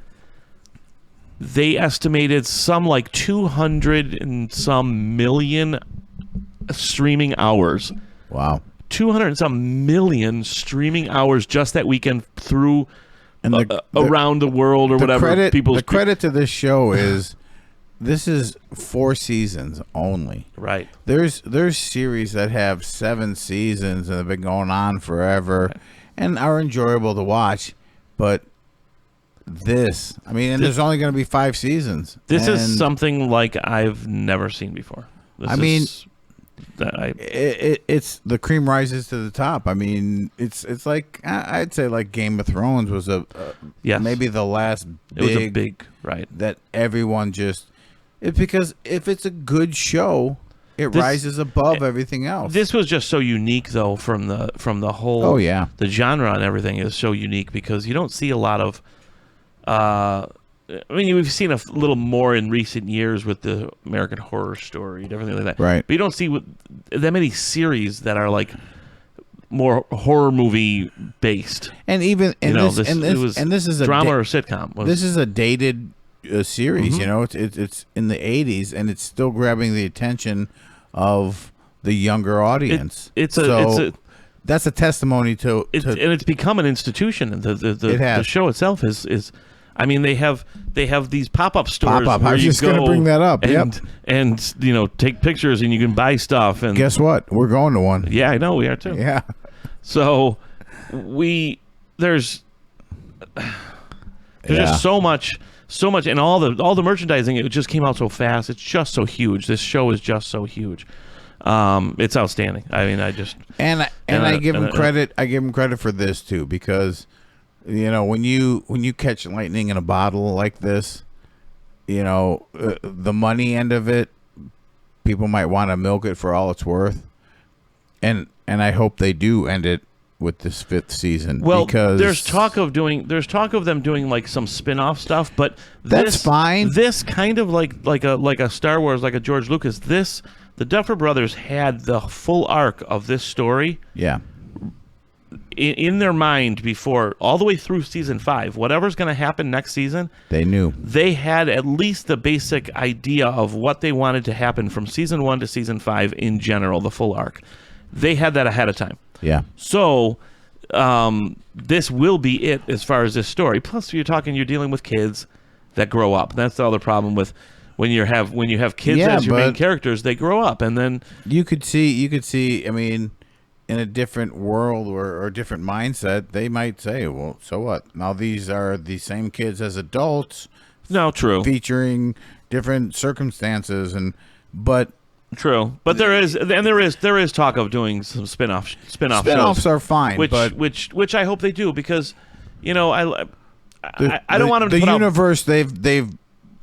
they estimated some like 200 and some million streaming hours. Wow. 200 and some million streaming hours just that weekend through around the world or whatever. The credit to this show is this is 4 seasons only. Right. There's series that have 7 seasons and have been going on forever and are enjoyable to watch, but there's only going to be 5 seasons. This is something like I've never seen before. It's the cream rises to the top. I mean, it's like I'd say like Game of Thrones was maybe the last big. It was a big that everyone because if it's a good show, it rises above everything else. This was just so unique though from the whole the genre and everything is so unique because you don't see a lot of. We've seen a little more in recent years with the American Horror Story and everything like that. Right. But you don't see that many series that are like more horror movie based. And even this is a drama or sitcom. This is a dated series. Mm-hmm. It's in the 80s and it's still grabbing the attention of the younger audience. That's a testimony to and it's become an institution. The show itself is. I mean, they have these pop-up stores where I was just going to bring that up. And take pictures and you can buy stuff. And guess what? We're going to one. Yeah, I know we are too. Yeah. So there's just so much, and all the merchandising. It just came out so fast. It's just so huge. This show is just so huge. It's outstanding. I mean, I give him credit. I give him credit for this too because. When you catch lightning in a bottle like this, the money end of it, people might want to milk it for all it's worth, and I hope they do end it with this 5th season. Well, because there's talk of them doing like some spin-off stuff, but that's fine. This kind of like a Star Wars, like a George Lucas. The Duffer Brothers had the full arc of this story. Yeah. In their mind before all the way through season 5, whatever's going to happen next season, they knew. They had at least the basic idea of what they wanted to happen from season 1 to season 5 in general, the full arc. They had that ahead of time. Yeah. So this will be it as far as this story. Plus, you're dealing with kids that grow up. That's the other problem with when you have kids as your main characters. They grow up, and then you could see. I mean. In a different world or a different mindset, they might say, well, so what? Now these are the same kids as adults. No, true. Featuring different circumstances but there is talk of doing some spin-off Spin-offs are fine, which I hope they do because I don't want them to the put universe they've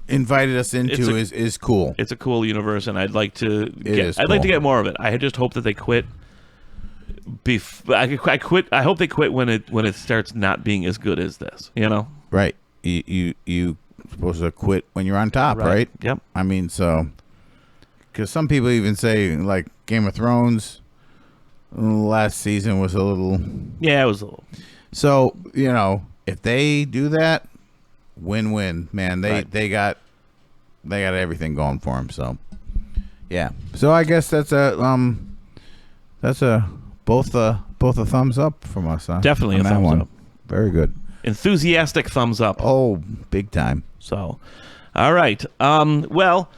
invited us into is cool. It's a cool universe, and I'd like to to get more of it. I just hope that they quit. I quit. I hope they quit when it starts not being as good as this. You know. Right. You supposed to quit when you're on top, right? Yep. I mean, so because some people even say like Game of Thrones last season was a little. Yeah, it was a little. So if they do that, win-win, man. They got everything going for them. So yeah. So I guess that's a both a thumbs up from us. Huh? Definitely a thumbs up. Very good. Enthusiastic thumbs up. Oh, big time. So, all right. Well,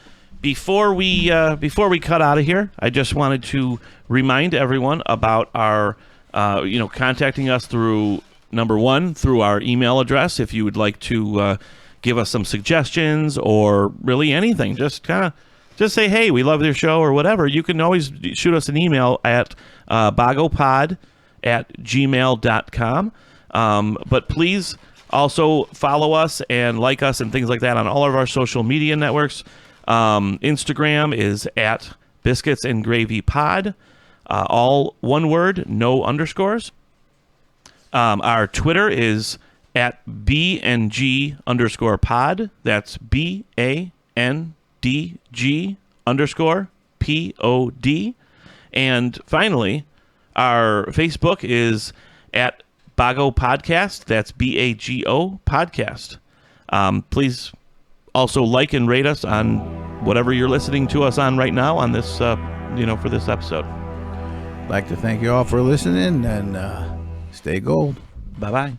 before we cut out of here, I just wanted to remind everyone about our, contacting us through through our email address. If you would like to give us some suggestions or really anything, just say, hey, we love your show or whatever. You can always shoot us an email at bagopod@gmail.com. But please also follow us and like us and things like that on all of our social media networks. Instagram is at Biscuits and Gravy Pod, all one word, no underscores. Our Twitter is at BNG_pod. That's BANDG_POD. And finally, our Facebook is at Bago Podcast. That's BAGO Podcast. Please also like and rate us on whatever you're listening to us on right now on this, for this episode. I'd like to thank you all for listening and stay gold. Bye-bye.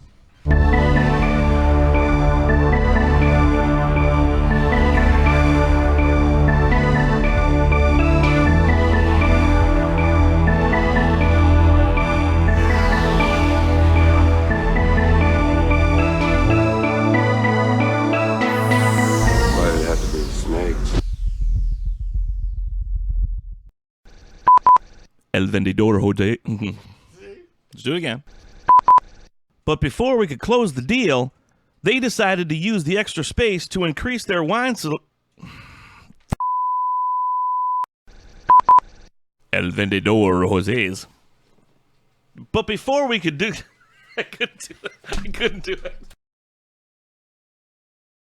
El vendedor Jose. Let's do it again. But before we could close the deal, they decided to use the extra space to increase their wine El vendedor Jose's. But before we could do I couldn't do it.